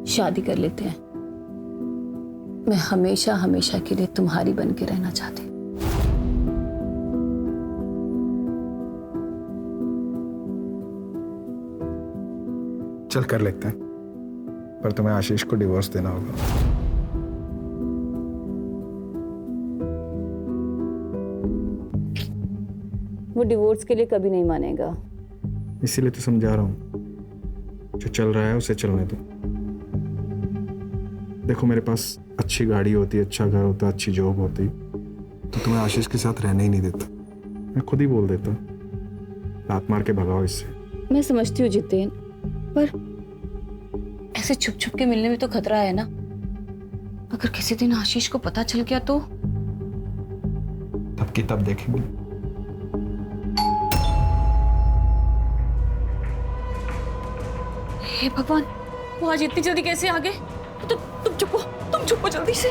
शादी कर लेते हैं। मैं हमेशा हमेशा के लिए तुम्हारी बन के रहना चाहती हूँ। चल कर लेते हैं, पर तुम्हें आशीष को डिवोर्स देना होगा। वो डिवोर्स के लिए कभी नहीं मानेगा। इसीलिए तो समझा रहा हूँ, जो चल रहा है उसे चलने दो। देखो मेरे पास अच्छी गाड़ी होती, अच्छा घर होता, अच्छी जॉब होती, तो तुम्हें आशीष के साथ रहने ही नहीं देता। मैं खुद ही बोल देता, लात मार के भगाओ इससे। मैं समझती हूँ जितेन, पर ऐसे छुप छुप के मिलने में तो खतरा है ना। अगर किसी दिन आशीष को पता चल गया तो तब की तब देखेंगे। हे भगवान, वो आज इतनी जल्दी कैसे आ गए? तुम चुप हो जल्दी से।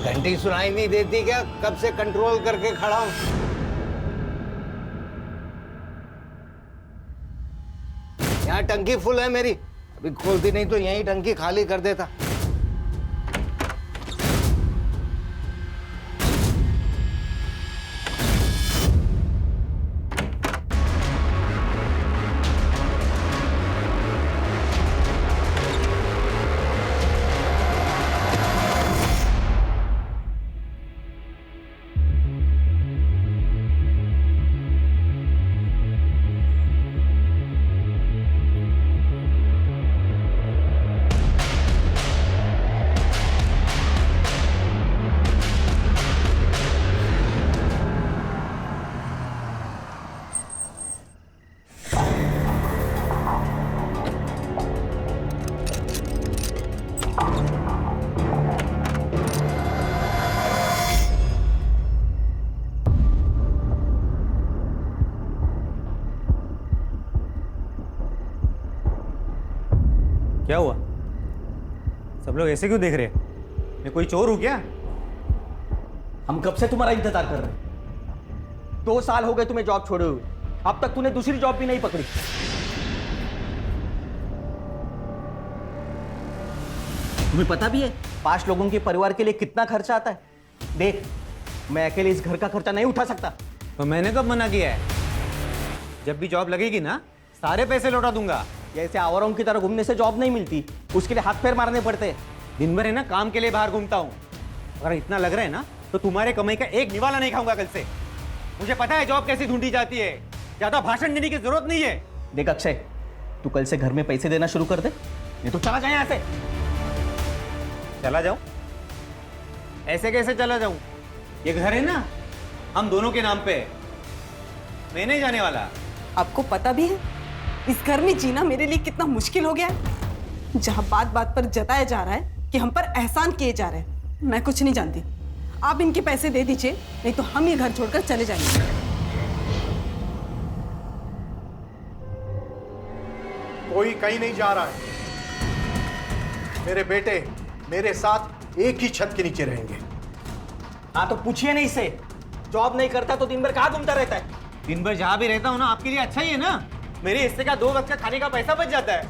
घंटी सुनाई नहीं देती क्या? कब से कंट्रोल करके खड़ा हूं। यहाँ टंकी फुल है मेरी, अभी खोलती नहीं तो यहीं टंकी खाली कर देता। क्या हुआ? सब लोग ऐसे क्यों देख रहे हैं? मैं कोई चोर हूं क्या? हम कब से तुम्हारा इंतजार कर रहे हैं। 2 साल हो गए तुम्हें जॉब छोड़े हुए, अब तक तूने दूसरी जॉब भी नहीं पकड़ी। तुम्हें पता भी है 5 लोगों के परिवार के लिए कितना खर्चा आता है? देख, मैं अकेले इस घर का खर्चा नहीं उठा सकता। तो मैंने कब मना किया है? जब भी जॉब लगेगी ना, सारे पैसे लौटा दूंगा। जैसे आवारों की तरह घूमने से जॉब नहीं मिलती, उसके लिए हाथ पैर मारने पड़ते हैं। दिन भर है ना काम के लिए बाहर घूमता हूँ। अगर इतना लग रहा है ना तो तुम्हारे कमाई का एक निवाला नहीं खाऊंगा कल से। मुझे पता है जॉब कैसी ढूंढी जाती है, ज्यादा भाषण देने की जरूरत नहीं है। देख अक्षय, तू कल से घर में पैसे देना शुरू कर दे, नहीं तो चला जाए यहाँ से। चला जाऊं? ऐसे कैसे चला जाऊं? ये घर है ना हम दोनों के नाम पे है, मैं नहीं जाने वाला। आपको पता भी है इस घर में जीना मेरे लिए कितना मुश्किल हो गया है, जहां बात बात पर जताया जा रहा है कि हम पर एहसान किए जा रहे हैं। मैं कुछ नहीं जानती, आप इनके पैसे दे दीजिए, नहीं तो हम ये घर छोड़कर चले जाएंगे। कोई कहीं नहीं जा रहा है। मेरे बेटे मेरे साथ एक ही छत के नीचे रहेंगे। हाँ तो पूछिए नहीं इससे, जॉब नहीं करता तो दिन भर कहाँ घूमता रहता है? दिन भर जहां भी रहता हूं ना, आपके लिए अच्छा ही है ना। मेरे हिस्से का 2 वक्त का खाने का पैसा बच जाता है।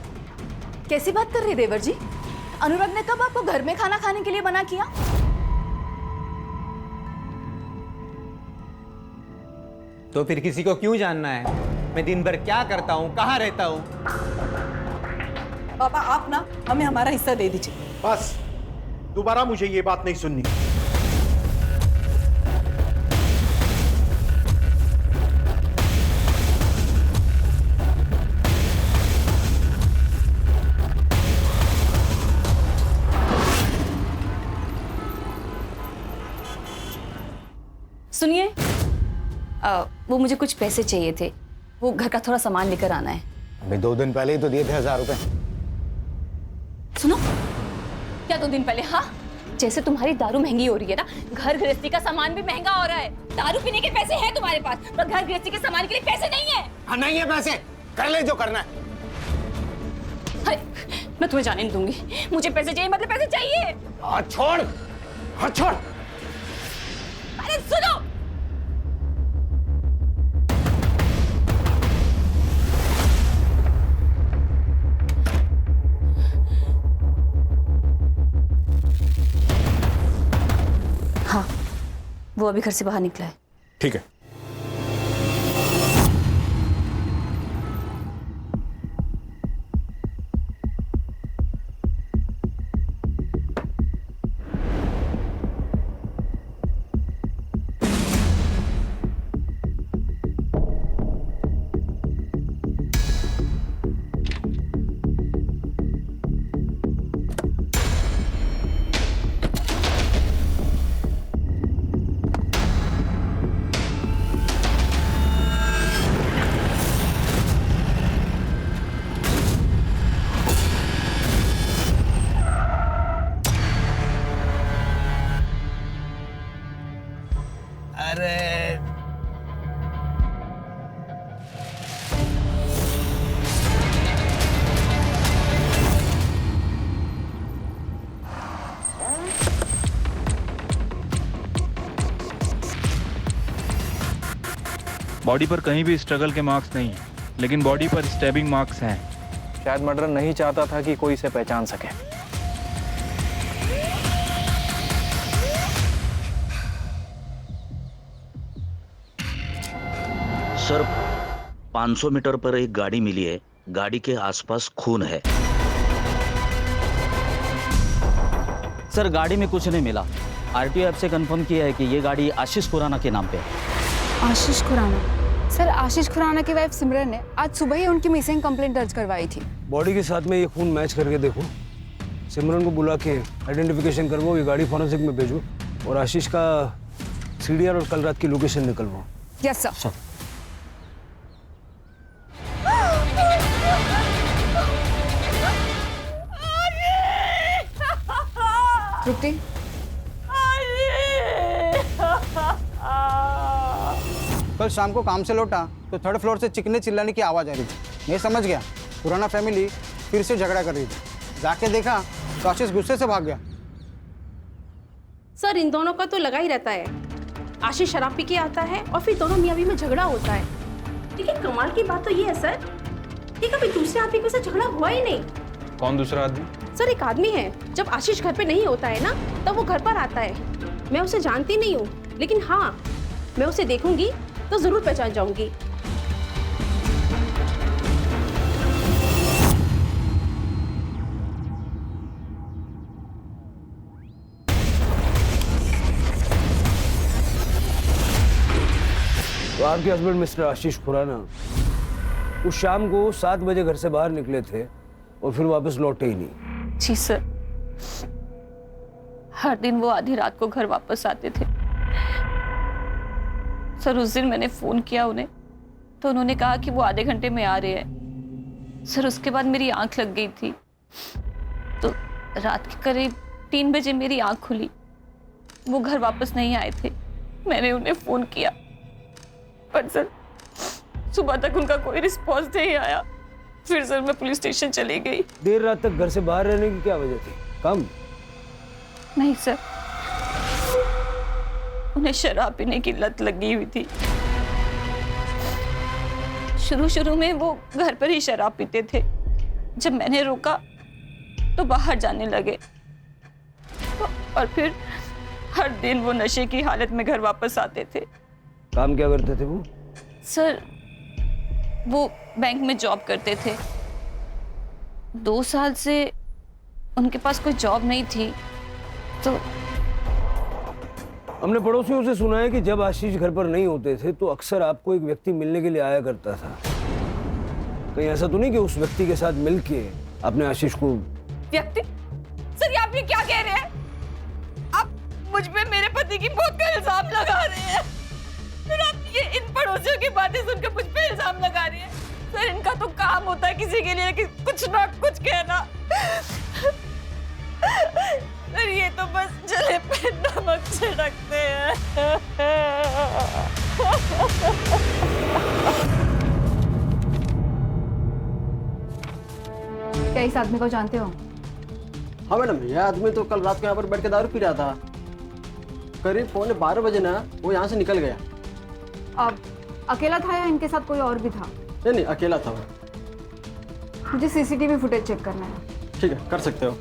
कैसी बात कर रहे हैं देवर जी? अनुराग ने कब आपको घर में खाना खाने के लिए मना किया? तो फिर किसी को क्यों जानना है मैं दिन भर क्या करता हूँ, कहाँ रहता हूँ? पापा आप ना हमें हमारा हिस्सा दे दीजिए। बस, दोबारा मुझे ये बात नहीं सुननी। सुनिए, वो मुझे कुछ पैसे चाहिए थे, वो घर का थोड़ा सामान लेकर आना है। अभी 2 दिन पहले ही तो दिए थे 1000 रुपए। सुनो, क्या 2 दिन पहले? हाँ, जैसे तुम्हारी दारू महंगी हो रही है ना, घर गृहस्थी का सामान भी महंगा हो रहा है। दारू पीने के पैसे हैं तुम्हारे पास, पर घर गृहस्थी के सामान के लिए पैसे नहीं है। हाँ नहीं है पैसे, कर ले जो करना है। अरे, मैं तुम्हें जाने नहीं दूंगी। मुझे पैसे चाहिए, मतलब पैसे चाहिए। हाथ छोड़, हाथ छोड़। अरे सुनो, वो अभी घर से बाहर निकला है। ठीक है। अरे बॉडी पर कहीं भी स्ट्रगल के मार्क्स नहीं हैं, लेकिन बॉडी पर स्टैबिंग मार्क्स हैं। शायद मर्डर नहीं चाहता था कि कोई इसे पहचान सके। सर 500 मीटर पर एक गाड़ी मिली है, गाड़ी के आसपास खून है। सर गाड़ी में कुछ नहीं मिला। आरटीओ ऐप से कंफर्म किया है कि ये गाड़ी आशीष खुराना के नाम पे है। आशीष खुराना? सर आशीष खुराना की वाइफ सिमरन ने आज सुबह ही उनकी मिसिंग कंप्लेंट दर्ज करवाई थी। बॉडी के साथ में ये खून मैच करके देखो, सिमरन को बुला के आइडेंटिफिकेशन करवाओ, ये गाड़ी फॉरेंसिक में भेजो और आशीष का सीडीआर और कल रात की लोकेशन निकलवाओ। Yes sir. तृप्ति, कल शाम को काम से लौटा तो थर्ड फ्लोर से चिकने चिल्लाने की आवाज़ आ रही थी। मैं समझ गया पुराना फैमिली फिर से झगड़ा कर रही थी। जाके देखा तो आशीष गुस्से से भाग गया। सर इन दोनों का तो लगा ही रहता है। आशीष शराब पी के आता है और फिर दोनों मियाँ बीवी में झगड़ा होता है। लेकिन कमाल की बात तो ये है सर कि कभी दूसरे आदमी के साथ झगड़ा हुआ ही नहीं। कौन दूसरा आदमी? सर एक आदमी है, जब आशीष घर पे नहीं होता है ना तब वो घर पर आता है। मैं उसे जानती नहीं हूँ, लेकिन हाँ मैं उसे देखूंगी तो जरूर पहचान जाऊंगी। तो आपके हस्बैंड मिस्टर आशीष खुराना उस शाम को 7 बजे घर से बाहर निकले थे और फिर वापस लौटे ही नहीं। जी सर, हर दिन वो आधी रात को घर वापस आते थे। सर उस दिन मैंने फोन किया उन्हें तो उन्होंने कहा कि वो आधे घंटे में आ रहे हैं। सर उसके बाद मेरी आंख लग गई थी तो रात के करीब 3 बजे मेरी आंख खुली। वो घर वापस नहीं आए थे। मैंने उन्हें फोन किया पर सर सुबह तक उनका कोई रिस्पॉन्स नहीं आया। फिर सर मैं पुलिस स्टेशन चली गई। देर रात तक घर से बाहर रहने की क्या वजह थी? काम? नहीं सर, उन्हें शराब पीने की लत लगी हुई थी। शुरू में वो घर पर ही शराब पीते थे। जब मैंने रोका तो बाहर जाने लगे और फिर हर दिन वो नशे की हालत में घर वापस आते थे। काम क्या करते थे वो? सर वो बैंक में जॉब करते थे। 2 साल से उनके पास कोई जॉब नहीं थी तो हमने पड़ोसियों से सुना है कि जब आशीष घर पर नहीं होते थे तो अक्सर आपको एक व्यक्ति मिलने के लिए आया करता था। कहीं ऐसा तो नहीं कि उस व्यक्ति के साथ मिलके आपने आशीष को? व्यक्ति? सर ये आप ये क्या कह रहे हैं? आप मुझ पे मेरे पति की मौत का इल्जाम लगा रहे हैं। फिर आप ये इन पड़ोसियों की बातें सुनकर मुझ पे इल्जाम लगा रहे हैं। सर इनका तो काम होता है किसी के लिए कि कुछ ना कुछ कहना। सर ये तो बस जले पे नमक छिड़कते हैं। क्या इस आदमी को जानते हो? हाँ मैडम, यह आदमी तो कल रात को यहाँ पर बैठ के दारू पी रहा था। करीब 11:15 बजे ना वो यहाँ से निकल गया। अब अकेला था या इनके साथ कोई और भी था? नहीं, अकेला था वो। मुझे सीसीटीवी फुटेज चेक करना है। ठीक है, कर सकते हो।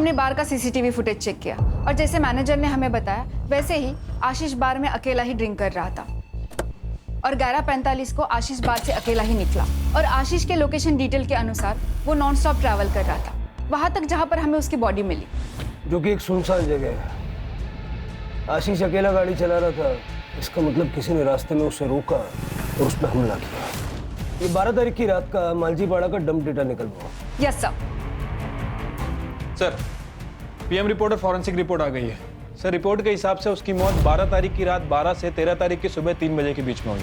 हमने बार का सीसीटीवी फुटेज चेक किया और जैसे मैनेजर ने हमें बताया वैसे ही आशीष बार में अकेला ही ड्रिंक कर रहा था और 11:45 को आशीष बार से अकेला ही निकला और आशीष के लोकेशन डिटेल के अनुसार वो नॉन स्टॉप ट्रैवल कर रहा था वहां तक जहां पर हमें उसकी बॉडी मिली, जो कि एक सुनसान जगह है। आशीष अकेला गाड़ी चला रहा था, इसका मतलब किसी ने रास्ते में उसे रोका और उस पर हमला किया। ये 12 तारीख की रात का मालजीपाड़ा का डंप डेटा निकल हुआ। Yes sir. Sir, PM report और फॉरेंसिक रिपोर्ट आ गई है। सर, रिपोर्ट के हिसाब से उसकी मौत 12 तारीख की रात 12 से 13 तारीख की सुबह 3 बजे के बीच में हुई।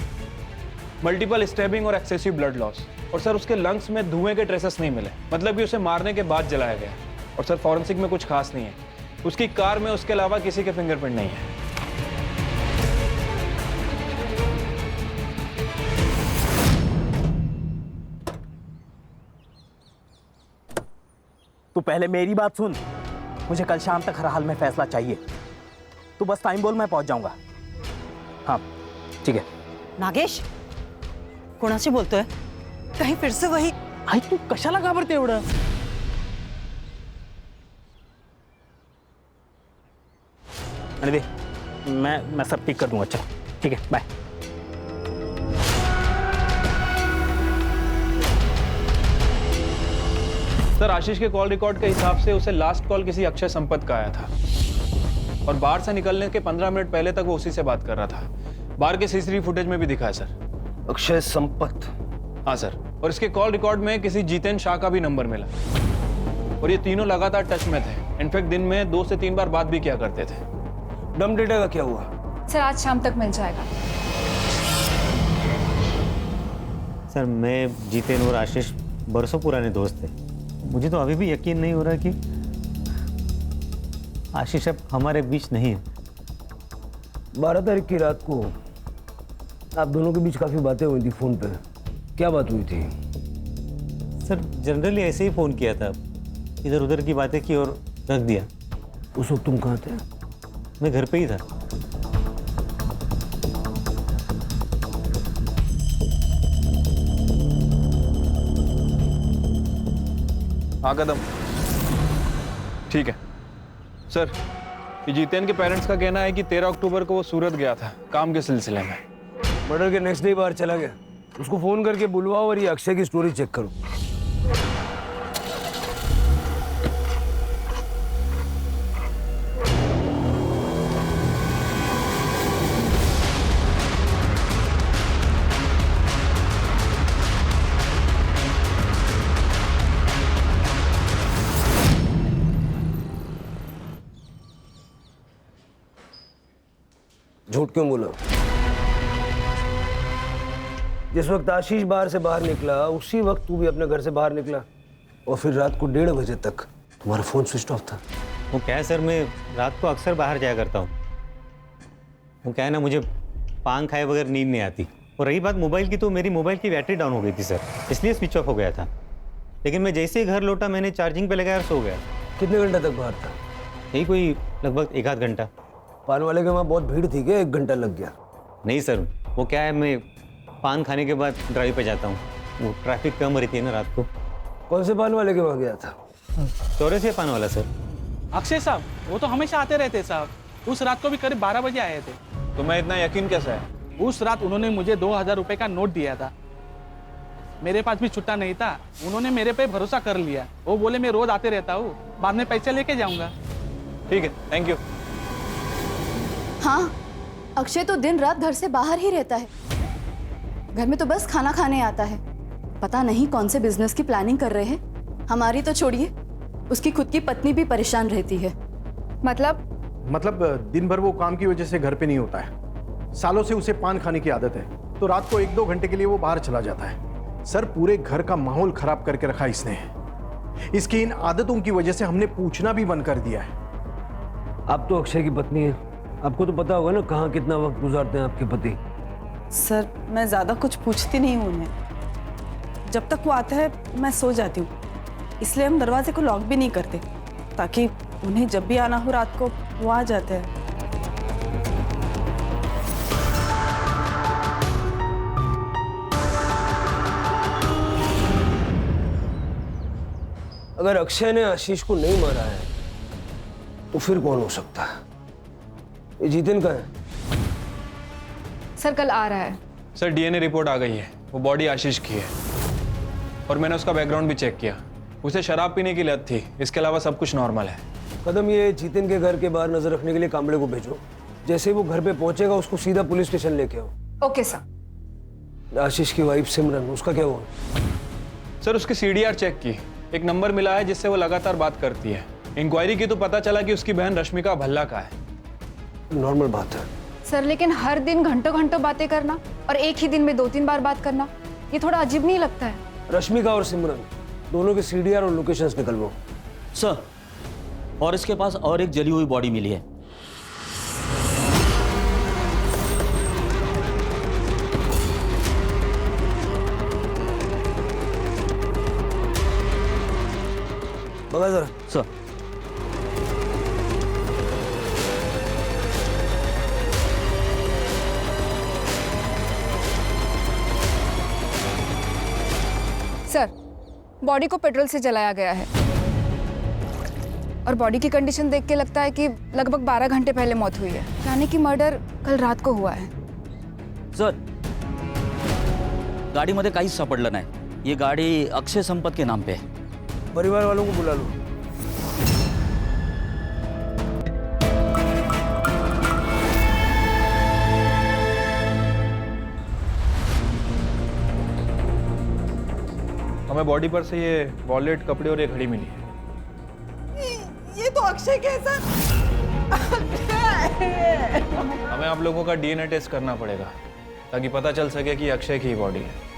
मल्टीपल स्टैबिंग और एक्सेसिव ब्लड लॉस, और सर उसके लंग्स में धुएं के ट्रेसेस नहीं मिले, मतलब कि उसे मारने के बाद जलाया गया। और सर फॉरेंसिक में कुछ खास नहीं है, उसकी कार में उसके अलावा किसी के फिंगरप्रिंट नहीं है। तू पहले मेरी बात सुन, मुझे कल शाम तक हर हाल में फैसला चाहिए। तू बस टाइम बोल, मैं पहुंच जाऊंगा। हाँ ठीक है। नागेश, कोणाशी बोलतोय? कहीं फिर से वही? आई तू कशाला घाबरते एवढं? अरे दे, मैं सब पिक कर दूंगा। चल ठीक है, बाय। सर, आशीष के कॉल रिकॉर्ड के हिसाब से उसे लास्ट कॉल किसी अक्षय संपत का आया था और बार से निकलने के 15 मिनट पहले तक वो उसी से बात कर रहा था। बार के सीसीटीवी फुटेज में भी दिखा है सर। अक्षय संपत? हाँ सर, और इसके कॉल रिकॉर्ड में किसी जितेन शाह का भी नंबर मिला और ये तीनों लगातार टच में थे। इनफैक्ट दिन में 2 से 3 बार बात भी किया करते थे। डंप डेटा का क्या हुआ? सर आज शाम तक मिल जाएगा। सर, मैं जितेन और आशीष बरसों पुराने दोस्त थे। मुझे तो अभी भी यकीन नहीं हो रहा कि आशीष अब हमारे बीच नहीं है। 12 तारीख की रात को आप दोनों के बीच काफी बातें हुई थी फोन पे। क्या बात हुई थी? सर, जनरली ऐसे ही फ़ोन किया था, इधर उधर की बातें की और रख दिया। उस वक्त तुम कहाँ थे? मैं घर पे ही था। हाँ कदम, ठीक है सर। ये जितेन के पेरेंट्स का कहना है कि 13 अक्टूबर को वो सूरत गया था काम के सिलसिले में। मर्डर के नेक्स्ट डे बाहर चला गया। उसको फोन करके बुलवाओ और ये अक्षय की स्टोरी चेक करो। झूठ क्यों बोला? जिस वक्त आशीष बाहर से बाहर निकला उसी वक्त तू भी अपने घर से बाहर निकला और फिर रात को 1:30 बजे तक तुम्हारा फोन स्विच ऑफ था। वो क्या है सर, मैं रात को अक्सर बाहर जाया करता हूँ। वो क्या है ना, मुझे पान खाए बगैर नींद नहीं आती। और रही बात मोबाइल की, तो मेरी मोबाइल की बैटरी डाउन हो गई थी सर, इसलिए स्विच ऑफ हो गया था। लेकिन मैं जैसे ही घर लौटा मैंने चार्जिंग पे लगाया और सो गया। कितने घंटे तक बाहर था? यही कोई लगभग 1 आध घंटा। पान वाले के वहाँ बहुत भीड़ थी क्या 1 घंटा लग गया? नहीं सर, वो क्या है, मैं पान खाने के बाद ड्राइव पे जाता हूँ। वो ट्रैफिक कम रहती है ना रात को। कौन से पान वाले के वहाँ गया था? चौराहे पान वाला सर। अक्षय साहब, वो तो हमेशा आते रहते साहब। उस रात को भी करीब 12 बजे आए थे। तो मैं इतना यकीन कैसा है? उस रात उन्होंने मुझे 2000 रुपए का नोट दिया था। मेरे पास भी छुट्टा नहीं था, उन्होंने मेरे पे भरोसा कर लिया। वो बोले मैं रोज आते रहता हूँ, बाद में पैसे लेके जाऊंगा। ठीक है, थैंक यू। हाँ, अक्षय तो दिन रात घर से बाहर ही रहता है। घर में तो बस खाना खाने आता है। पता नहीं कौन से बिजनेस की प्लानिंग कर रहे हैं। हमारी तो छोड़िए, उसकी खुद की पत्नी भी परेशान रहती है। मतलब दिन भर वो काम की वजह से घर पे नहीं होता है। सालों से उसे पान खाने की आदत है, तो रात को 1-2 घंटे के लिए वो बाहर चला जाता है। सर, पूरे घर का माहौल खराब करके रखा इसने। इसकी इन आदतों की वजह से हमने पूछना भी बंद कर दिया है। आप तो अक्षय की पत्नी है, आपको तो पता होगा ना कहाँ कितना वक्त गुजारते हैं आपके पति। सर, मैं ज़्यादा कुछ पूछती नहीं हूँ उन्हें। जब तक वो आता है मैं सो जाती हूँ, इसलिए हम दरवाजे को लॉक भी नहीं करते, ताकि उन्हें जब भी आना हो रात को वो आ जाते हैं। अगर अक्षय ने आशीष को नहीं मारा है तो फिर कौन हो सकता है? ये जितिन का है? सर कल आ रहा है। सर डीएनए रिपोर्ट आ गई है, वो बॉडी आशीष की है और मैंने उसका बैकग्राउंड भी चेक किया। उसे शराब पीने की लत थी, इसके अलावा सब कुछ नॉर्मल है। कदम, ये जितिन के घर के बाहर नजर रखने के लिए कांबड़े को भेजो। जैसे ही वो घर पे पहुंचेगा उसको सीधा पुलिस स्टेशन लेके आओ। Okay sir. आशीष की वाइफ सिमरन, उसका क्या हुआ? सर उसकी सीडीआर चेक की, एक नंबर मिला है जिससे वो लगातार बात करती है। इंक्वायरी की तो पता चला कि उसकी बहन रश्मिका भल्ला का है। नॉर्मल बात है सर, लेकिन हर दिन घंटों घंटों बातें करना और एक ही दिन में 2-3 बार बात करना, ये थोड़ा अजीब नहीं लगता है? रश्मिका और सिमरन दोनों के सीडीआर और लोकेशंस निकलवाओ। सर, और इसके पास और एक जली हुई बॉडी मिली है। बगा जरा। सर, सर, बॉडी को पेट्रोल से जलाया गया है और बॉडी की कंडीशन देख के लगता है कि लगभग 12 घंटे पहले मौत हुई है, यानी कि मर्डर कल रात को हुआ है। सर, गाडीमध्ये काहीच सापडलं नाही। ये गाडी अक्षय संपत के नाम पे है। परिवार वालों को बुला लो। हमें बॉडी पर से ये वॉलेट, कपड़े और ये घड़ी मिली है। ये तो अक्षय के है सर। हमें आप लोगों का डीएनए टेस्ट करना पड़ेगा ताकि पता चल सके कि अक्षय की बॉडी है।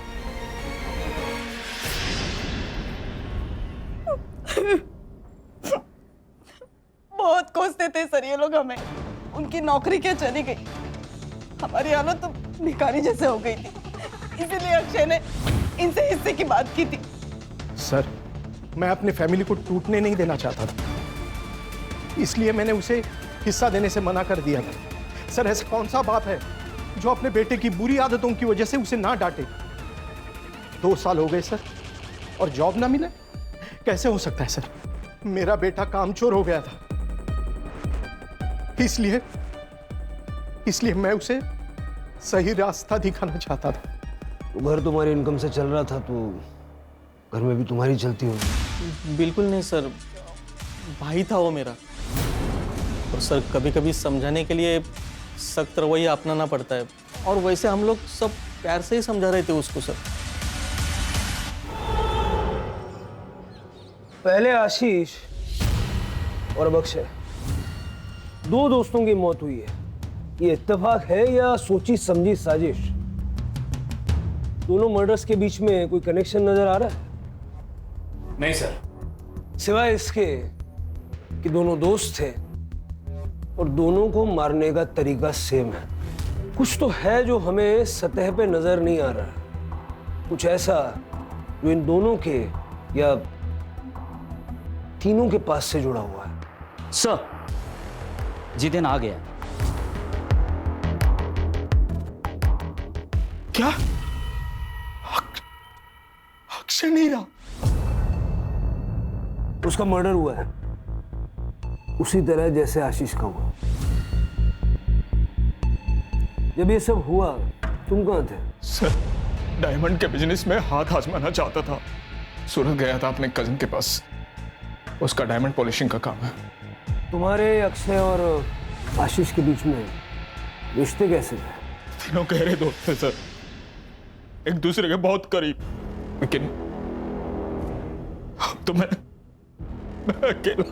बहुत कोसते थे सर ये लोग हमें, उनकी नौकरी क्या चली गई, हमारी हालत तो भिखारी जैसे हो गई थी, इसीलिए अक्षय ने इनसे हिस्से की बात की थी। सर, मैं अपने फैमिली को टूटने नहीं देना चाहता था, इसलिए मैंने उसे हिस्सा देने से मना कर दिया था। सर, ऐसा कौन सा बाप है जो अपने बेटे की बुरी आदतों की वजह से उसे ना डांटे? 2 साल हो गए सर और जॉब ना मिले, कैसे हो सकता है सर? मेरा बेटा कामचोर हो गया था, इसलिए मैं उसे सही रास्ता दिखाना चाहता था। घर तुम्हारी इनकम से चल रहा था तो घर में भी तुम्हारी चलती होगी। बिल्कुल नहीं सर, भाई था वो मेरा। और सर, कभी कभी समझाने के लिए सख्त रवैया अपनाना पड़ता है, और वैसे हम लोग सब प्यार से ही समझा रहे थे उसको सर। पहले आशीष और अब अक्षय, 2 दोस्तों की मौत हुई है। ये इत्तेफाक है या सोची समझी साजिश? दोनों मर्डर्स के बीच में कोई कनेक्शन नजर आ रहा है? नहीं सर। सिवाय इसके कि दोनों दोस्त थे और दोनों को मारने का तरीका सेम है। कुछ तो है जो हमें सतह पे नजर नहीं आ रहा, कुछ ऐसा जो इन दोनों के या तीनों के पास से जुड़ा हुआ है। सर, जितिन आ गया। क्या? अक्षय नहीं रहा? उसका मर्डर हुआ है उसी तरह जैसे आशीष का हुआ। जब ये सब हुआ तुम कहां थे? सर, डायमंड के बिजनेस में हाथ आजमाना चाहता था। सूरत गया था अपने कजिन के पास, उसका डायमंड पॉलिशिंग का काम है। तुम्हारे अक्षय और आशीष के बीच में रिश्ते कैसे थे? तीनों गहरे दोस्त थे सर, एक दूसरे के बहुत करीब, लेकिन अब तो मैं अकेला।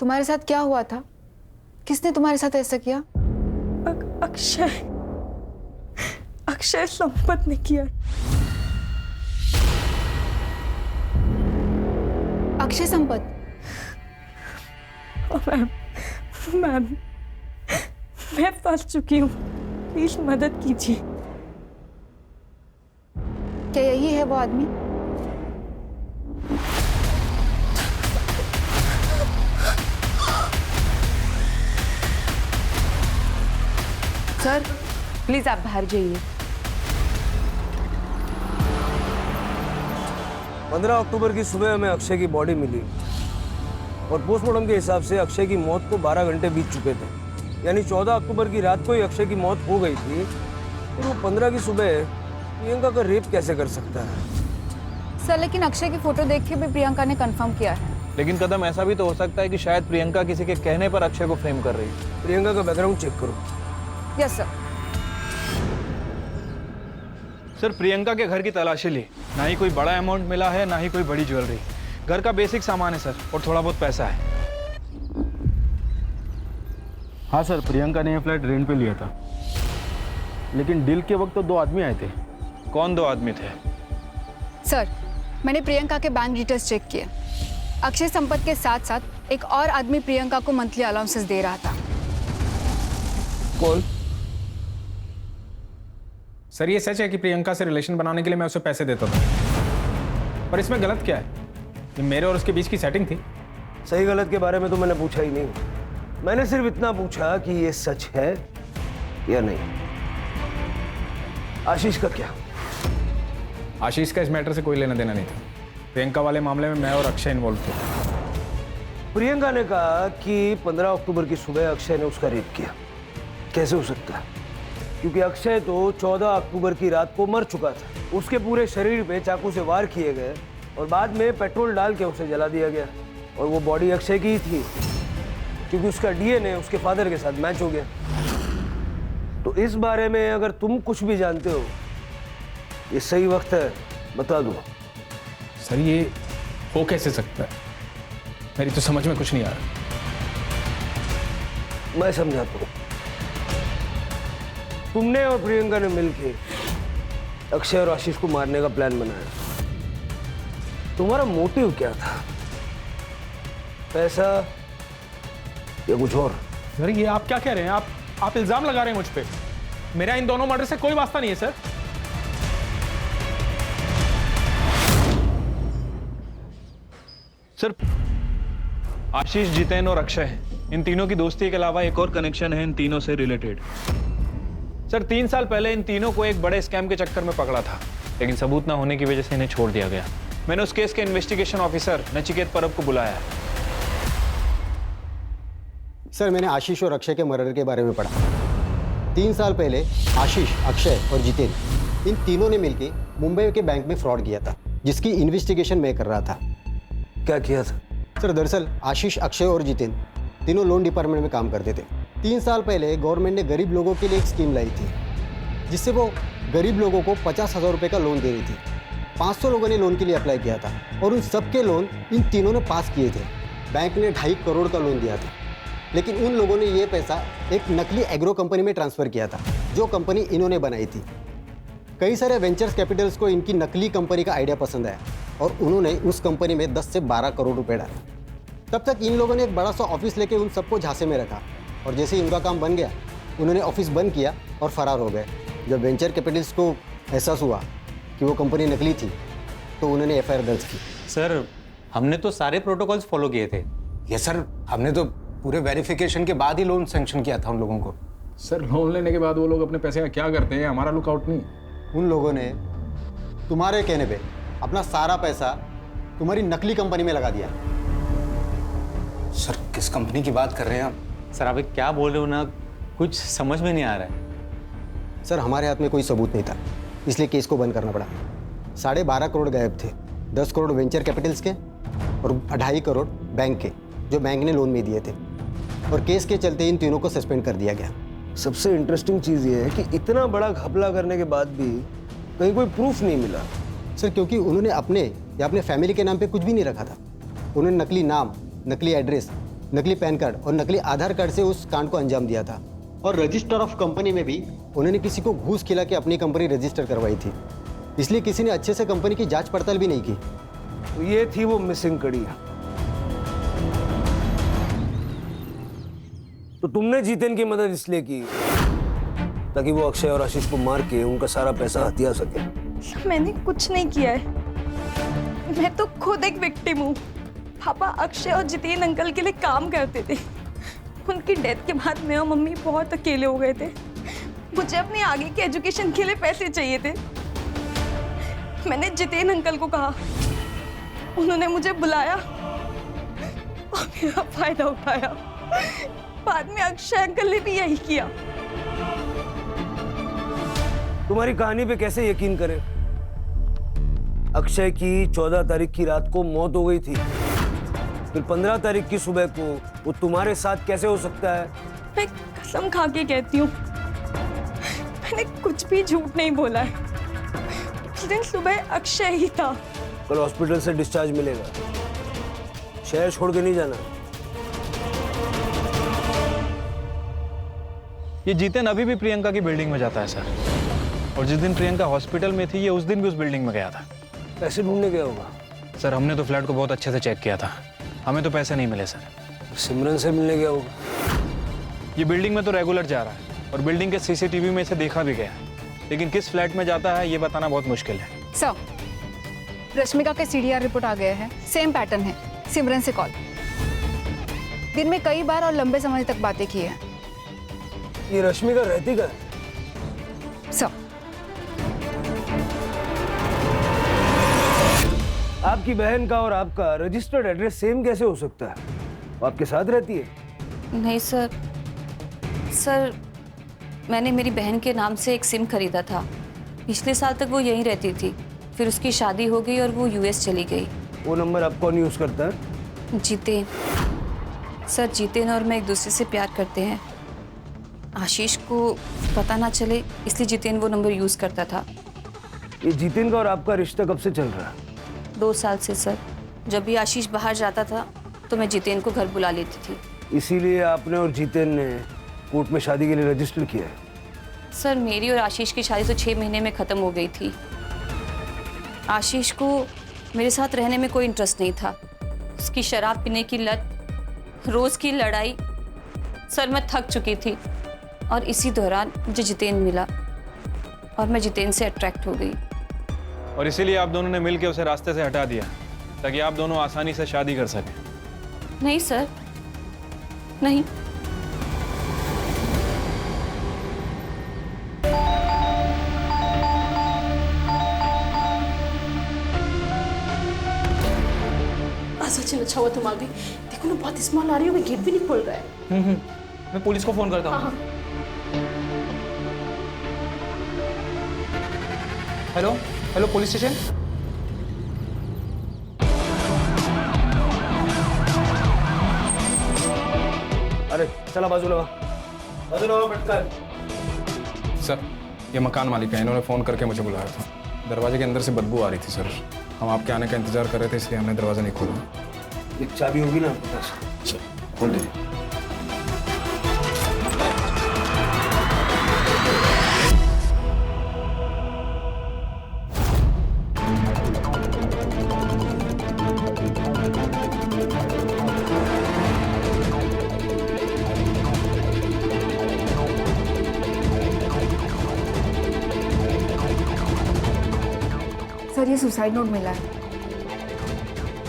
तुम्हारे साथ क्या हुआ था? किसने तुम्हारे साथ ऐसा किया? अक्षय संपत ने किया। अक्षय संपत? मैम मैं फंस चुकी हूँ, प्लीज मदद कीजिए। क्या यही है वो आदमी? सर प्लीज आप बाहर जाइए। 15 अक्टूबर की सुबह हमें अक्षय की बॉडी मिली और पोस्टमार्टम के हिसाब से अक्षय की मौत को 12 घंटे बीत चुके थे, यानी 14 अक्टूबर की रात को ही अक्षय की मौत हो गई थी। तो वो 15 की सुबह प्रियंका का रेप कैसे कर सकता है? सर लेकिन अक्षय की फोटो देख के भी प्रियंका ने कंफर्म किया है। लेकिन कदम ऐसा भी तो हो सकता है कि शायद प्रियंका किसी के कहने पर अक्षय को फ्रेम कर रही है। प्रियंका का बैकग्राउंड चेक करो। Yes sir. सर प्रियंका के घर की तलाशी ली, ना ही कोई बड़ा अमाउंट मिला है ना ही कोई बड़ी ज्वेलरी। घर का बेसिक सामान है सर, और थोड़ा बहुत पैसा है। हाँ सर, प्रियंका ने यह फ्लैट रेंट पे लिया था, लेकिन डील के वक्त तो 2 आदमी आए थे। कौन 2 आदमी थे? सर मैंने प्रियंका के बैंक डिटेल्स चेक किए। अक्षय संपत के साथ साथ एक और आदमी प्रियंका को मंथली अलाउंसेस दे रहा था। कौन? सर ये सच है कि प्रियंका से रिलेशन बनाने के लिए मैं उसे पैसे देता था, पर इसमें गलत क्या है? ये मेरे और उसके बीच की सेटिंग थी। सही गलत के बारे में तो मैंने पूछा ही नहीं, मैंने सिर्फ इतना पूछा कि ये सच है या नहीं। आशीष का क्या? आशीष का इस मैटर से कोई लेना देना नहीं था। प्रियंका वाले मामले में मैं और अक्षय इन्वॉल्व थे। प्रियंका ने कहा कि 15 अक्टूबर की सुबह अक्षय ने उसका रेप किया। कैसे हो सकता है? क्योंकि अक्षय तो 14 अक्टूबर की रात को मर चुका था। उसके पूरे शरीर पे चाकू से वार किए गए और बाद में पेट्रोल डाल के उसे जला दिया गया, और वो बॉडी अक्षय की ही थी क्योंकि उसका डीएनए उसके फादर के साथ मैच हो गया। तो इस बारे में अगर तुम कुछ भी जानते हो, ये सही वक्त है, बता दो। सर ये हो कैसे सकता है? मेरी तो समझ में कुछ नहीं आ रहा। मैं समझाता हूँ। तुमने और प्रियंका ने मिलकर अक्षय और आशीष को मारने का प्लान बनाया। तुम्हारा मोटिव क्या था? पैसा या कुछ और? सर ये आप क्या कह रहे हैं? आप इल्जाम लगा रहे हैं मुझ पे। मेरा इन दोनों मर्डर से कोई वास्ता नहीं है सर। सर आशीष, जितेन और अक्षय हैं। इन तीनों की दोस्ती के अलावा एक और कनेक्शन है इन तीनों से रिलेटेड। सर 3 साल पहले इन तीनों को एक बड़े स्कैम के चक्कर में पकड़ा था, लेकिन सबूत ना होने की वजह से इन्हें छोड़ दिया गया। मैंने उस केस के इन्वेस्टिगेशन ऑफिसर नचिकेत परब को बुलाया है। सर मैंने आशीष और अक्षय के मर्डर के बारे में पढ़ा। 3 साल पहले आशीष, अक्षय और जितेन, इन तीनों ने मिलकर मुंबई के बैंक में फ्रॉड किया था, जिसकी इन्वेस्टिगेशन मैं कर रहा था। क्या किया था? सर दरअसल आशीष, अक्षय और जितेन तीनों लोन डिपार्टमेंट में काम करते थे। 3 साल पहले गवर्नमेंट ने गरीब लोगों के लिए एक स्कीम लाई थी, जिससे वो गरीब लोगों को 50,000 रुपये का लोन दे रही थी। 500 लोगों ने लोन के लिए अप्लाई किया था और उन सबके लोन इन तीनों ने पास किए थे। बैंक ने 2.5 करोड़ का लोन दिया था, लेकिन उन लोगों ने ये पैसा एक नकली एग्रो कंपनी में ट्रांसफ़र किया था, जो कंपनी इन्होंने बनाई थी। कई सारे वेंचर्स कैपिटल्स को इनकी नकली कंपनी का आइडिया पसंद आया और उन्होंने उस कंपनी में 10 से 12 करोड़ रुपए डाले। तब तक इन लोगों ने एक बड़ा सा ऑफिस लेके उन सबको झांसे में रखा, और जैसे ही उनका काम बन गया उन्होंने ऑफिस बंद किया और फरार हो गए। जब वेंचर कैपिटल्स को एहसास हुआ कि वो कंपनी नकली थी, तो उन्होंने एफआईआर दर्ज की। सर हमने तो सारे प्रोटोकॉल्स फॉलो किए थे। यस सर, हमने तो पूरे वेरिफिकेशन के बाद ही लोन सैंक्शन किया था उन लोगों को। सर लोन लेने के बाद वो लोग अपने पैसे का क्या करते हैं, हमारा लुकआउट नहीं। उन लोगों ने तुम्हारे कहने पे अपना सारा पैसा तुम्हारी नकली कंपनी में लगा दिया। सर किस कंपनी की बात कर रहे हैं आप? सर आप क्या बोल रहे हो ना, कुछ समझ में नहीं आ रहा है। सर हमारे हाथ में कोई सबूत नहीं था, इसलिए केस को बंद करना पड़ा। 12.5 करोड़ गायब थे, 10 करोड़ वेंचर कैपिटल्स के और 2.5 करोड़ बैंक के, जो बैंक ने लोन में दिए थे। और केस के चलते इन तीनों को सस्पेंड कर दिया गया। सबसे इंटरेस्टिंग चीज़ ये है कि इतना बड़ा घपला करने के बाद भी कहीं कोई प्रूफ नहीं मिला। सर क्योंकि उन्होंने अपने या अपने फैमिली के नाम पे कुछ भी नहीं रखा था। उन्होंने नकली नाम, नकली एड्रेस नकली पैन कार्ड और नकली आधार कार्ड से उस कांड को अंजाम दिया था। और रजिस्टर ऑफ कंपनी में भी उन्होंने किसी को घूस खिला के अपनी कंपनी रजिस्टर करवाई थी, इसलिए किसी ने अच्छे से कंपनी की जांच पड़ताल भी नहीं की। तो ये थी वो मिसिंग कड़ी। तो तुमने जितेन की मदद इसलिए की ताकि वो अक्षय और आशीष को मार के उनका सारा पैसा हथिया सके। मैंने कुछ नहीं किया है, मैं तो खुद एक विक्टिम हूँ। पापा अक्षय और जितेन अंकल के लिए काम करते थे। उनकी डेथ के बाद मैं और मम्मी बहुत अकेले हो गए थे। मुझे अपनी आगे की एजुकेशन के लिए पैसे चाहिए थे। मैंने जितेन अंकल को कहा, उन्होंने मुझे बुलाया और मेरा फायदा उठाया। बाद में अक्षय अंकल ने भी यही किया। तुम्हारी कहानी पे कैसे यकीन करें? अक्षय की 14 तारीख की रात को मौत हो गई थी, फिर 15 तारीख की सुबह को वो तुम्हारे साथ कैसे हो सकता है? मैं कसम खा के कहती हूँ, मैंने कुछ भी झूठ नहीं बोला है। उस दिन सुबह अक्षय ही था। कल हॉस्पिटल से डिस्चार्ज मिलेगा, शहर छोड़ के नहीं जाना। ये जितेन अभी भी प्रियंका की बिल्डिंग में जाता है सर, और जिस दिन प्रियंका हॉस्पिटल में थी ये उस दिन भी उस बिल्डिंग में गया था। पैसे ढूंढने गया होगा। सर हमने तो फ्लैट को बहुत अच्छे से चेक किया था, हमें तो पैसे नहीं मिले सर। सिमरन से मिलने गया होगा। ये बिल्डिंग में तो रेगुलर जा रहा है और बिल्डिंग के सीसीटीवी में इसे देखा भी गया है, लेकिन किस फ्लैट में जाता है ये बताना बहुत मुश्किल है। सर, रश्मिका के CDR रिपोर्ट आ गया है, सेम पैटर्न है। सिमरन से कॉल, दिन में कई बार और लंबे समय तक बातें की है। ये रश्मिका रहती का? सर, आपकी बहन का और आपका रजिस्टर्ड एड्रेस सेम कैसे हो सकता है? वो आपके साथ रहती है? नहीं सर, सर मैंने मेरी बहन के नाम से एक सिम खरीदा था। पिछले साल तक वो यहीं रहती थी, फिर उसकी शादी हो गई और वो US चली गई। वो नंबर आप कौन यूज करता है? जितेन। सर जितेन और मैं एक दूसरे से प्यार करते हैं। आशीष को पता ना चले इसलिए जितेन वो नंबर यूज करता था। ये जितेन का और आपका रिश्ता कब से चल रहा है? 2 साल से सर। जब भी आशीष बाहर जाता था तो मैं जितेन को घर बुला लेती थी। इसीलिए आपने और जितेन ने कोर्ट में शादी के लिए रजिस्टर किया है? सर मेरी और आशीष की शादी तो 6 महीने में ख़त्म हो गई थी। आशीष को मेरे साथ रहने में कोई इंटरेस्ट नहीं था। उसकी शराब पीने की लत, रोज़ की लड़ाई, सर मैं थक चुकी थी। और इसी दौरान मुझे जितेन मिला और मैं जितेन से अट्रैक्ट हो गई। और इसीलिए आप दोनों ने मिलकर उसे रास्ते से हटा दिया ताकि आप दोनों आसानी से शादी कर सकें। नहीं सर, नहीं। सचिन अच्छा हुआ तुम आ गई। देखो ना बहुत स्मॉल आ रही हो, गेट भी नहीं खोल रहा है। मैं पुलिस को फोन करता हूँ। हाँ। Hello hello, police station. अरे चला बाजूला पटकर। सर ये मकान मालिक है, इन्होंने फ़ोन करके मुझे बुलाया था। दरवाजे के अंदर से बदबू आ रही थी सर, हम आपके आने का इंतजार कर रहे थे इसलिए हमने दरवाज़ा नहीं खोला। एक चाबी होगी ना आपके पास? खोल दीजिए। सर ये सुसाइड नोट मिला है।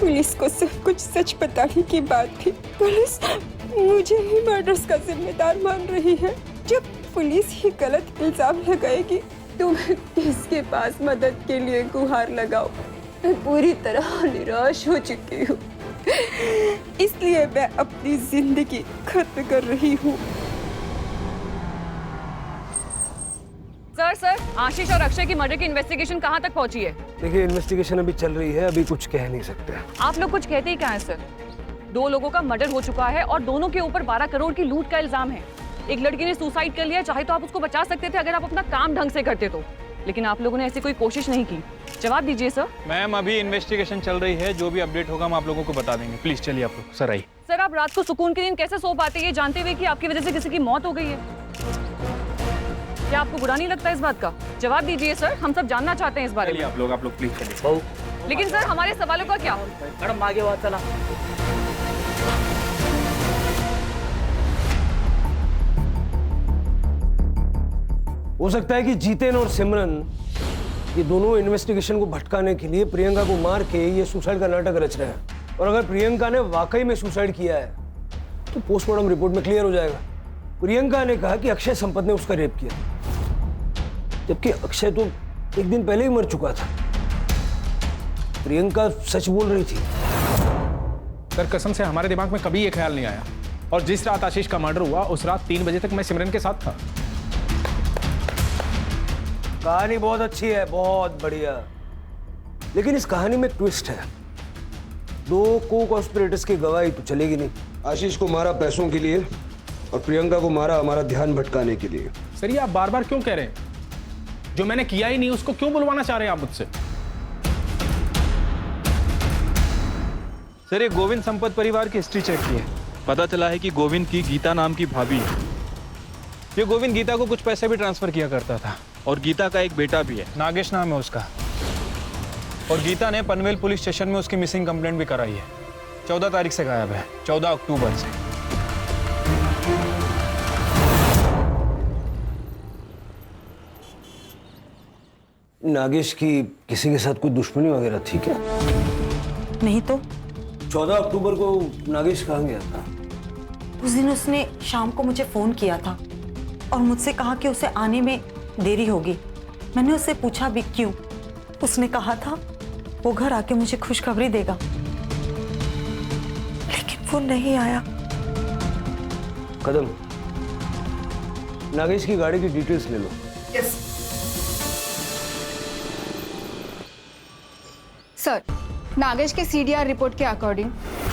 पुलिस को सब कुछ सच बताने की बात थी। पुलिस मुझे ही मर्डर्स का जिम्मेदार मान रही है। जब पुलिस ही गलत इल्जाम लगाएगी तो मैं किसके पास मदद के लिए गुहार लगाऊं? मैं पूरी तरह निराश हो चुकी हूँ, इसलिए मैं अपनी जिंदगी खत्म कर रही हूँ। सर आशीष और अक्षय की मर्डर की इन्वेस्टिगेशन कहाँ तक पहुंची है? देखिए इन्वेस्टिगेशन अभी चल रही है, अभी कुछ कह नहीं सकते। आप लोग कुछ कहते ही क्या है सर? 2 लोगों का मर्डर हो चुका है और दोनों के ऊपर 12 करोड़ की लूट का इल्जाम है। एक लड़की ने सुसाइड कर लिया, चाहे तो आप उसको बचा सकते थे अगर आप अपना काम ढंग से करते तो, लेकिन आप लोगों ने ऐसी कोई कोशिश नहीं की। जवाब दीजिए सर। मैम अभी इन्वेस्टिगेशन चल रही है, जो भी अपडेट होगा हम आप लोगों को बता देंगे। प्लीज चलिए आप लोग। सर आइए। सर आप रात को सुकून की नींद कैसे सो पाते हैं ये जानते हुए कि आपकी वजह से किसी की मौत हो गई है? क्या आपको बुरा नहीं लगता इस बात का? जवाब दीजिए सर, हम सब जानना चाहते हैं इस बारे में। आप लोग प्लीज चलिए। लेकिन सर हमारे सवालों का क्या? मैडम आगे बात चला। हो सकता है कि जीतेन और सिमरन ये दोनों इन्वेस्टिगेशन को भटकाने के लिए प्रियंका को मार के ये सुसाइड का नाटक रच रहे हैं। और अगर प्रियंका ने वाकई में सुसाइड किया है तो पोस्टमार्टम रिपोर्ट में क्लियर हो जाएगा। प्रियंका ने कहा कि अक्षय संपत ने उसका रेप किया, जबकि अक्षय तो एक दिन पहले ही मर चुका था। प्रियंका सच बोल रही थी। सर कसम से हमारे दिमाग में कभी ये ख्याल नहीं आया, और जिस रात आशीष का मर्डर हुआ उस रात 3 बजे तक मैं सिमरन के साथ था। कहानी बहुत अच्छी है, बहुत बढ़िया, लेकिन इस कहानी में एक ट्विस्ट है। 2 को-कॉन्स्पिरेटर्स की गवाही तो चलेगी नहीं। आशीष को मारा पैसों के लिए और प्रियंका को मारा हमारा ध्यान भटकाने के लिए। सर ये आप बार बार क्यों कह रहे हैं? जो मैंने किया ही नहीं उसको क्यों बुलवाना चाह रहे हैं आप मुझसे? सर ये गोविंद संपत परिवार की हिस्ट्री चेक की है, पता चला है कि गोविंद की गीता नाम की भाभी है। ये गोविंद गीता को कुछ पैसे भी ट्रांसफर किया करता था, और गीता का एक बेटा भी है, नागेश नाम है उसका। और गीता ने पनवेल पुलिस स्टेशन में उसकी मिसिंग कंप्लेंट भी कराई है। 14 तारीख से गायब है, 14 अक्टूबर से। नागेश की किसी के साथ कोई दुश्मनी वगैरह थी क्या? नहीं तो 14 अक्टूबर को नागेश कहाँ गया था? उस दिन उसने शाम को मुझे फोन किया था और मुझसे कहा कि उसे आने में देरी होगी। मैंने उससे पूछा भी क्यों। उसने कहा था वो घर आके मुझे खुशखबरी देगा, लेकिन वो नहीं आया। कदम, नागेश की गाड़ी की डिटेल्स ले लो। यस सर, नागेश के सीडीआर रिपोर्ट के अकॉर्डिंग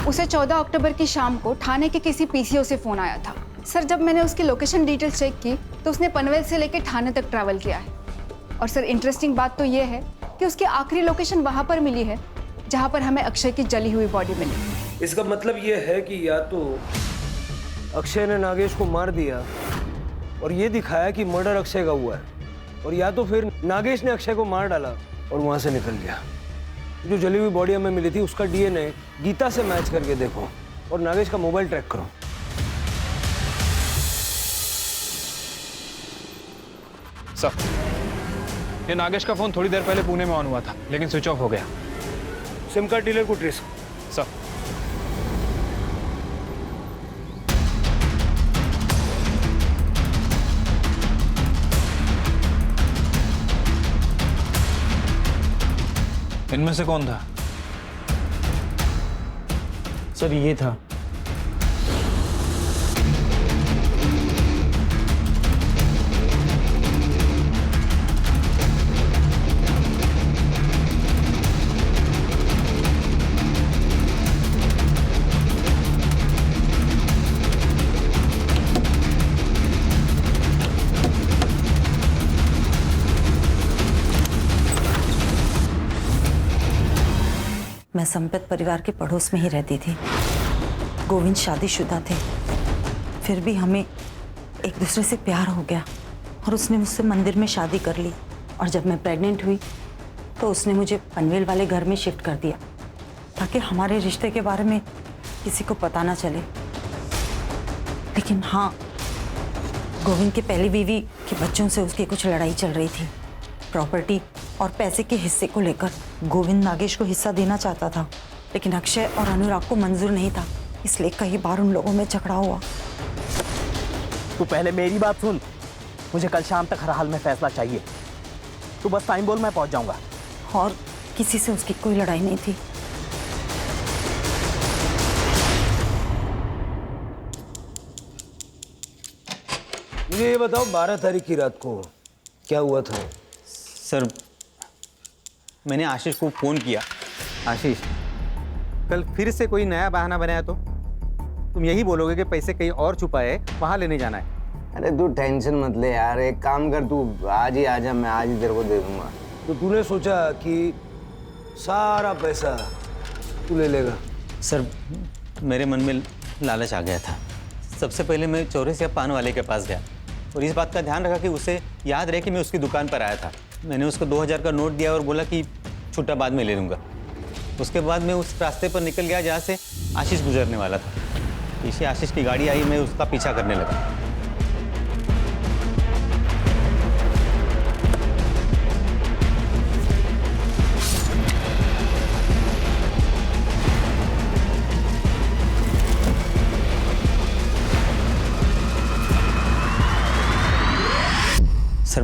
उसे 14 अक्टूबर की शाम को थाने के किसी पीसीओ से फोन आया था। सर जब मैंने उसकी लोकेशन डिटेल्स चेक की तो उसने पनवेल से लेकर थाने तक ट्रैवल किया है। और सर इंटरेस्टिंग बात तो ये है कि उसकी आखिरी लोकेशन वहां पर मिली है जहां पर हमें अक्षय की जली हुई बॉडी मिली। इसका मतलब ये है कि या तो अक्षय ने नागेश को मार दिया और ये दिखाया कि मर्डर अक्षय का हुआ है, और या तो फिर नागेश ने अक्षय को मार डाला और वहां से निकल गया। जो जली हुई बॉडी हमें मिली थी उसका डीएनए गीता से मैच करके देखो और नागेश का मोबाइल ट्रैक करो। सर ये नागेश का फोन थोड़ी देर पहले पुणे में ऑन हुआ था, लेकिन स्विच ऑफ हो गया। सिम कार्ड डीलर को ट्रेस सर। इनमें से कौन था? सर ये था। मैं संपत परिवार के पड़ोस में ही रहती थी। गोविंद शादीशुदा थे, फिर भी हमें एक दूसरे से प्यार हो गया और उसने मुझसे मंदिर में शादी कर ली। और जब मैं प्रेग्नेंट हुई तो उसने मुझे पनवेल वाले घर में शिफ्ट कर दिया ताकि हमारे रिश्ते के बारे में किसी को पता ना चले। लेकिन हाँ, गोविंद की पहली बीवी के बच्चों से उसकी कुछ लड़ाई चल रही थी। प्रॉपर्टी और पैसे के हिस्से को लेकर गोविंद नागेश को हिस्सा देना चाहता था, लेकिन अक्षय और अनुराग को मंजूर नहीं था, इसलिए कई बार उन लोगों में झगड़ा हुआ। तू पहले मेरी बात सुन। मुझे कल शाम तक हर हाल में फैसला चाहिए। तू बस टाइम बोल, मैं पहुंच जाऊंगा। और किसी से उसकी कोई लड़ाई नहीं थी। मुझे ये बताओ 12 तारीख की रात को क्या हुआ था? सर मैंने आशीष को फ़ोन किया। आशीष, कल फिर से कोई नया बहाना बनाया तो तुम यही बोलोगे कि पैसे कहीं और छुपाए, वहाँ लेने जाना है। अरे तू टेंशन मत ले यार, एक काम कर, तू आज ही आ जा, मैं आज ही तेरे को दे दूंगा। तो तूने सोचा कि सारा पैसा तू ले लेगा? सर मेरे मन में लालच आ गया था। सबसे पहले मैं चौरस या पान वाले के पास गया और इस बात का ध्यान रखा कि उसे याद रहे कि मैं उसकी दुकान पर आया था। मैंने उसको 2000 का नोट दिया और बोला कि छुट्टा बाद में ले लूँगा। उसके बाद मैं उस रास्ते पर निकल गया जहाँ से आशीष गुजरने वाला था। पीछे आशीष की गाड़ी आई, मैं उसका पीछा करने लगा। सर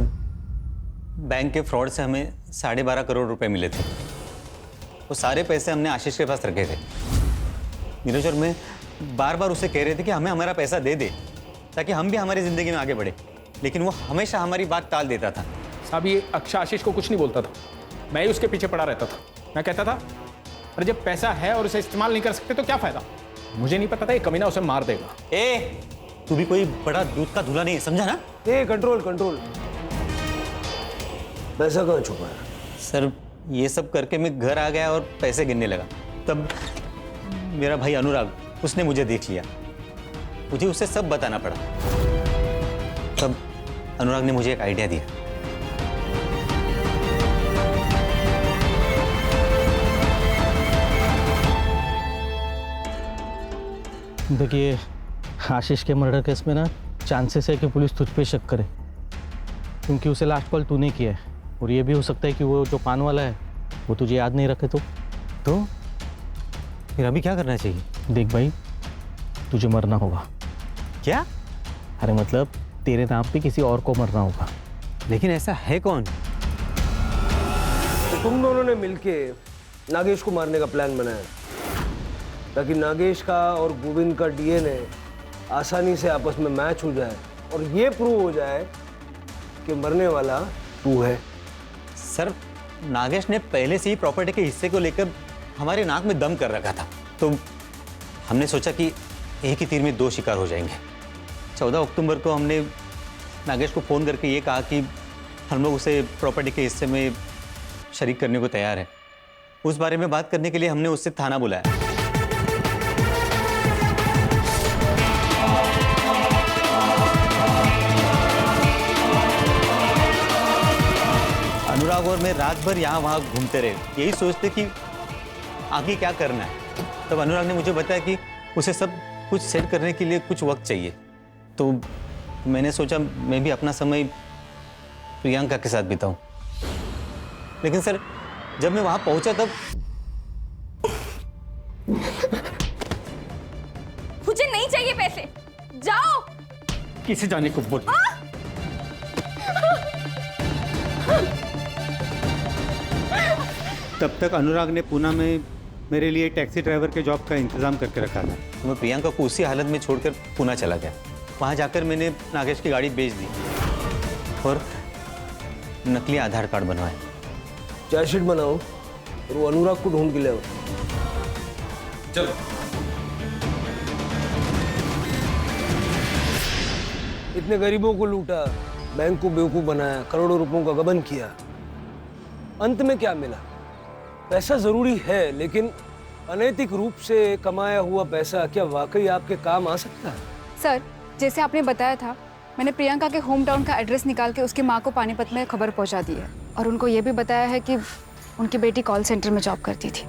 बैंक के फ्रॉड से हमें 12.5 करोड़ रुपए मिले थे। वो सारे पैसे हमने आशीष के पास रखे थे। नीरज और मैं बार बार उसे कह रहे थे कि हमें हमारा पैसा दे दे ताकि हम भी हमारी ज़िंदगी में आगे बढ़े, लेकिन वो हमेशा हमारी बात टाल देता था। साहब ये अक्षय आशीष को कुछ नहीं बोलता था, मैं ही उसके पीछे पड़ा रहता था। मैं कहता था अरे जब पैसा है और उसे इस्तेमाल नहीं कर सकते तो क्या फ़ायदा। मुझे नहीं पता था ये कमीना उसे मार देगा। तू भी कोई बड़ा दूध का धुला नहीं है, समझा ना? Control control. पैसा कहाँ छुपा है? सर ये सब करके मैं घर आ गया और पैसे गिनने लगा। तब मेरा भाई अनुराग, उसने मुझे देख लिया। मुझे उसे सब बताना पड़ा। तब अनुराग ने मुझे एक आइडिया दिया। देखिए आशीष के मर्डर केस में ना चांसेस है कि पुलिस तुझ पे शक करे, क्योंकि उसे लास्ट कॉल तूने किया है। और ये भी हो सकता है कि वो जो पान वाला है वो तुझे याद नहीं रखे तो फिर अभी क्या करना चाहिए? देख भाई, तुझे मरना होगा। क्या? अरे मतलब तेरे नाम पे किसी और को मरना होगा। लेकिन ऐसा है कौन? तो तुम दोनों ने मिलके नागेश को मारने का प्लान बनाया ताकि नागेश का और गोविंद का डीएनए आसानी से आपस में मैच हो जाए और ये प्रूव हो जाए कि मरने वाला तू है। सर नागेश ने पहले से ही प्रॉपर्टी के हिस्से को लेकर हमारे नाक में दम कर रखा था, तो हमने सोचा कि एक ही तीर में दो शिकार हो जाएंगे। 14 अक्टूबर को हमने नागेश को फ़ोन करके ये कहा कि हम लोग उसे प्रॉपर्टी के हिस्से में शरीक करने को तैयार है। उस बारे में बात करने के लिए हमने उससे थाना बुलाया। अनुराग और मैं रात भर यहाँ वहाँ घूमते रहे, यही सोचते कि आगे क्या करना है। तब अनुराग ने मुझे बताया कि उसे सब कुछ सेट करने के लिए कुछ वक्त चाहिए। तो मैंने सोचा मैं भी अपना समय प्रियंका के साथ बिताऊं। लेकिन सर जब मैं वहाँ पहुँचा तब मुझे नहीं चाहिए पैसे, जाओ। किसे जाने को बोल। तब तक अनुराग ने पुणे में मेरे लिए टैक्सी ड्राइवर के जॉब का इंतजाम करके रखा था। मैं प्रियंका को उसी हालत में छोड़कर पुणे चला गया। वहाँ जाकर मैंने नागेश की गाड़ी बेच दी और नकली आधार कार्ड बनवाए। चार्जशीट बनाओ और वो अनुराग को ढूंढ के ले आओ। चलो। इतने गरीबों को लूटा, बैंक को बेवकूफ बनाया, करोड़ों रुपयों का गबन किया, अंत में क्या मिला? पैसा जरूरी है, लेकिन अनैतिक रूप से कमाया हुआ पैसा क्या वाकई आपके काम आ सकता है? सर जैसे आपने बताया था, मैंने प्रियंका के होम टाउन का एड्रेस निकाल के उसकी माँ को पानीपत में खबर पहुंचा दी है और उनको ये भी बताया है कि उनकी बेटी कॉल सेंटर में जॉब करती थी।